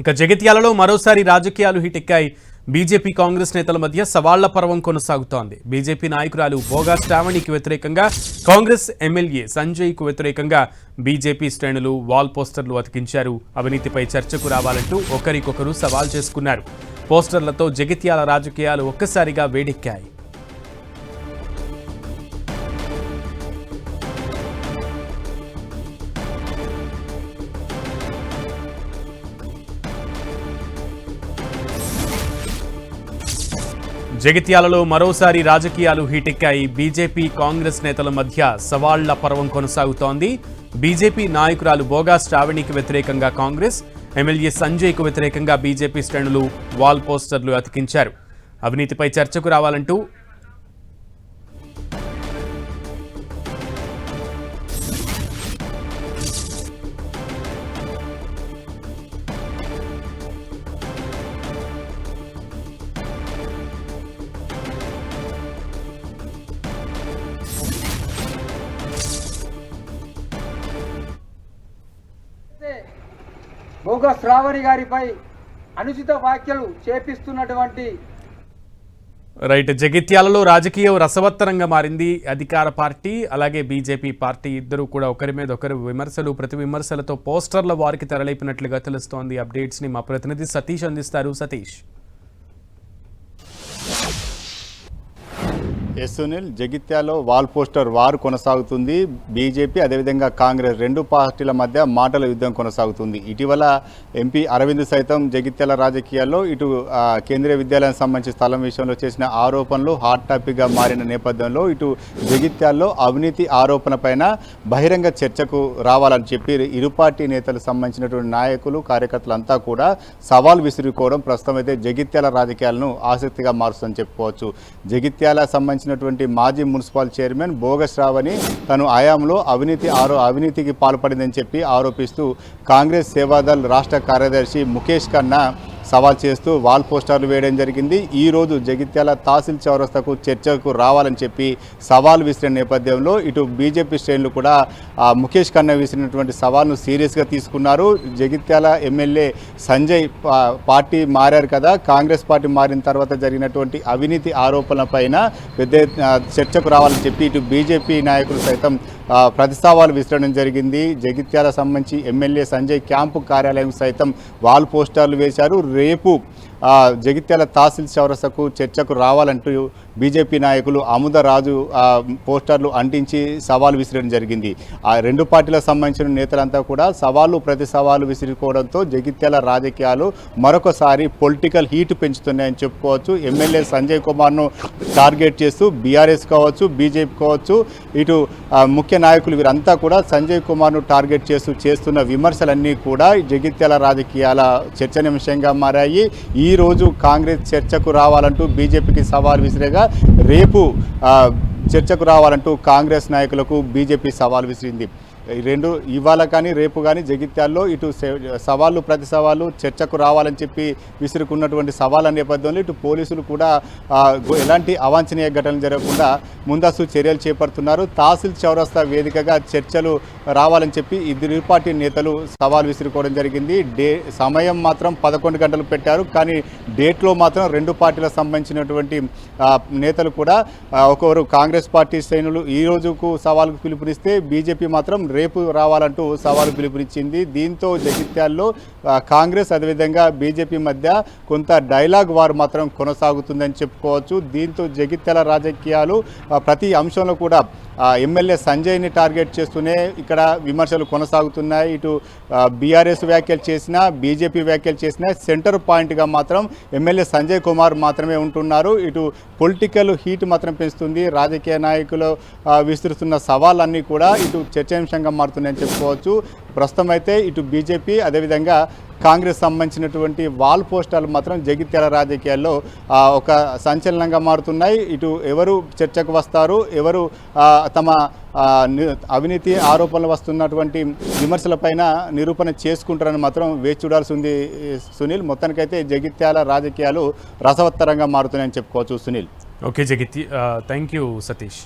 ఇక జగిత్యాలలో మరోసారి రాజకీయాలు హిటెక్కాయి. బీజేపీ కాంగ్రెస్ నేతల మధ్య సవాళ్ల పర్వం కొనసాగుతోంది. బీజేపీ నాయకురాలు బోగా శ్రావణికి వ్యతిరేకంగా కాంగ్రెస్ ఎమ్మెల్యే సంజయ్కు వ్యతిరేకంగా బీజేపీ శ్రేణులు వాల్ పోస్టర్లు అతికించారు. అవినీతిపై చర్చకు రావాలంటూ ఒకరికొకరు సవాల్ చేసుకున్నారు. పోస్టర్లతో జగిత్యాల రాజకీయాలు ఒక్కసారిగా వేడెక్కాయి. జగిత్యాలలో మరోసారి రాజకీయాలు హీటెక్కాయి. బీజేపీ కాంగ్రెస్ నేతల మధ్య సవాళ్ల పర్వం కొనసాగుతోంది. బీజేపీ నాయకురాలు బోగా శ్రావణికి వ్యతిరేకంగా కాంగ్రెస్, ఎమ్మెల్యే సంజయ్కు వ్యతిరేకంగా బీజేపీ శ్రేణులు వాల్ పోస్టర్లు అతికించారు. అవినీతిపై చర్చకు రావాలంటూ బోగా శ్రావణి గారిపై అనుచిత వ్యాఖ్యలు చేపిస్తున్నటువంటి రైట్. జగిత్యాలలో రాజకీయం రసవత్తరంగా మారింది. అధికార పార్టీ అలాగే బీజేపీ పార్టీ ఇద్దరు కూడా ఒకరి మీద ఒకరు విమర్శలు ప్రతి విమర్శలతో పోస్టర్ల వారికి తెరలేపినట్లుగా తెలుస్తోంది. అప్డేట్స్ ని మా ప్రతినిధి సతీష్ అందిస్తారు. సతీష్. సునీల్, జగిత్యాలో వాల్ పోస్టర్ వార్ కొనసాగుతుంది. బీజేపీ అదేవిధంగా కాంగ్రెస్ రెండు పార్టీల మధ్య మాటల యుద్ధం కొనసాగుతుంది. ఇటీవల ఎంపీ అరవింద్ సైతం జగిత్యాల రాజకీయాల్లో ఇటు కేంద్రీయ విద్యాలయానికి సంబంధించిన స్థలం విషయంలో చేసిన ఆరోపణలు హాట్ టాపిక్గా మారిన నేపథ్యంలో ఇటు జగిత్యాల్లో అవినీతి ఆరోపణ పైన బహిరంగ చర్చకు రావాలని చెప్పి ఇరు పార్టీ నేతలకు సంబంధించినటువంటి నాయకులు కార్యకర్తలంతా కూడా సవాల్ విసురుకోవడం ప్రస్తుతం అయితే జగిత్యాల రాజకీయాలను ఆసక్తిగా మారుస్తుందని చెప్పుకోవచ్చు. జగిత్యాల సంబంధించిన మాజీ మున్సిపల్ చైర్మన్ బోగా శ్రావణి తను ఆయాంలో అవినీతికి పాల్పడిందని చెప్పి ఆరోపిస్తూ కాంగ్రెస్ సేవాదళ్ రాష్ట్ర కార్యదర్శి ముఖేష్ ఖన్నా సవాల్ చేస్తూ వాల్ పోస్టర్లు వేయడం జరిగింది. ఈరోజు జగిత్యాల తహసీల్ చౌరస్తాకు చర్చకు రావాలని చెప్పి సవాల్ విసిరిన నేపథ్యంలో ఇటు బీజేపీ శ్రేణులు కూడా ముఖేష్ ఖన్నా విసిరినటువంటి సవాల్ను సీరియస్గా తీసుకున్నారు. జగిత్యాల ఎమ్మెల్యే సంజయ్ పార్టీ మారారు కదా, కాంగ్రెస్ పార్టీ మారిన తర్వాత జరిగినటువంటి అవినీతి ఆరోపణల పైన పెద్ద చర్చకు రావాలని చెప్పి ఇటు బీజేపీ నాయకులు సైతం ప్రతి సవాలు విసరడం జరిగింది. జగిత్యాల సంబంధించి ఎమ్మెల్యే సంజయ్ క్యాంపు కార్యాలయం సైతం వాల్ పోస్టర్లు వేశారు. రేపు జగిత్యాల తహసీల్ చౌరస్తాకు చర్చకు రావాలంటూ బీజేపీ నాయకులు ఆముదరాజు పోస్టర్లు అంటించి సవాల్ విసిరడం జరిగింది. ఆ రెండు పార్టీలకు సంబంధించిన నేతలంతా కూడా ప్రతి సవాలు విసిరుకోవడంతో జగిత్యాల రాజకీయాలు మరొకసారి పొలిటికల్ హీట్ పెంచుతున్నాయని చెప్పుకోవచ్చు. ఎమ్మెల్యే సంజయ్ కుమార్ను టార్గెట్ చేస్తూ బీఆర్ఎస్ కావచ్చు, బీజేపీ కావచ్చు, ఇటు ముఖ్య నాయకులు వీరంతా కూడా సంజయ్ కుమార్ను టార్గెట్ చేస్తున్న విమర్శలన్నీ కూడా జగిత్యాల రాజకీయాల చర్చనీయాంశంగా మారాయి. ఈరోజు కాంగ్రెస్ చర్చకు రావాలంటూ బీజేపీకి సవాల్ విసిరేగా రేపు చర్చకు రావాలంటూ కాంగ్రెస్ నాయకులకు బీజేపీ సవాల్ విసిరింది. రెండు ఇవాళ కానీ రేపు కానీ జగిత్యాల్లో ఇటు ప్రతి సవాళ్ళు చర్చకు రావాలని చెప్పి విసురుకున్నటువంటి సవాళ్ళ నేపథ్యంలో ఇటు పోలీసులు కూడా ఎలాంటి అవాంఛనీయ ఘటనలు జరగకుండా ముందస్తు చర్యలు చేపడుతున్నారు. తహసీల్ చౌరస్తా వేదికగా చర్చలు రావాలని చెప్పి ఇరు పార్టీ నేతలు సవాల్ విసురుకోవడం జరిగింది. సమయం మాత్రం 11 గంటలు పెట్టారు, కానీ డేట్లో మాత్రం రెండు పార్టీలకు సంబంధించినటువంటి నేతలు కూడా ఒకరు కాంగ్రెస్ పార్టీ శ్రేణులు ఈ రోజుకు సవాల్కు పిలుపునిస్తే బీజేపీ మాత్రం రేపు రావాలంటూ సవాలు పిలుపునిచ్చింది. దీంతో జగిత్యాల్లో కాంగ్రెస్ అదేవిధంగా బీజేపీ మధ్య కొంత డైలాగ్ వార్ మాత్రం కొనసాగుతుందని చెప్పుకోవచ్చు. దీంతో జగిత్యాల రాజకీయాలు ప్రతి అంశంలో కూడా ఎమ్మెల్యే సంజయ్ని టార్గెట్ చేస్తూనే ఇక్కడ విమర్శలు కొనసాగుతున్నాయి. ఇటు బీఆర్ఎస్ వ్యాఖ్యలు చేసినా, బీజేపీ వ్యాఖ్యలు చేసినా సెంటర్ పాయింట్గా మాత్రం ఎమ్మెల్యే సంజయ్ కుమార్ మాత్రమే ఉంటున్నారు. ఇటు పొలిటికల్ హీట్ మాత్రం పెంచుతుంది. రాజకీయ నాయకులు విస్తున్న సవాళ్ళన్నీ కూడా ఇటు చర్చాంశంగా మారుతున్నాయని చెప్పుకోవచ్చు. ప్రస్తుతం అయితే ఇటు బీజేపీ అదేవిధంగా కాంగ్రెస్ సంబంధించినటువంటి వాల్ పోస్టర్లు మాత్రం జగిత్యాల రాజకీయాల్లో ఒక సంచలనంగా మారుతున్నాయి. ఇటు ఎవరు చర్చకు వస్తారు, ఎవరు తమ అవినీతి ఆరోపణలు వస్తున్నటువంటి విమర్శలపైన నిరూపణ చేసుకుంటారని మాత్రం వేచి చూడాల్సి ఉంది సునీల్. మొత్తానికైతే జగిత్యాల రాజకీయాలు రసవత్తరంగా మారుతున్నాయని చెప్పుకోవచ్చు Sunil. Okay thank you Satish.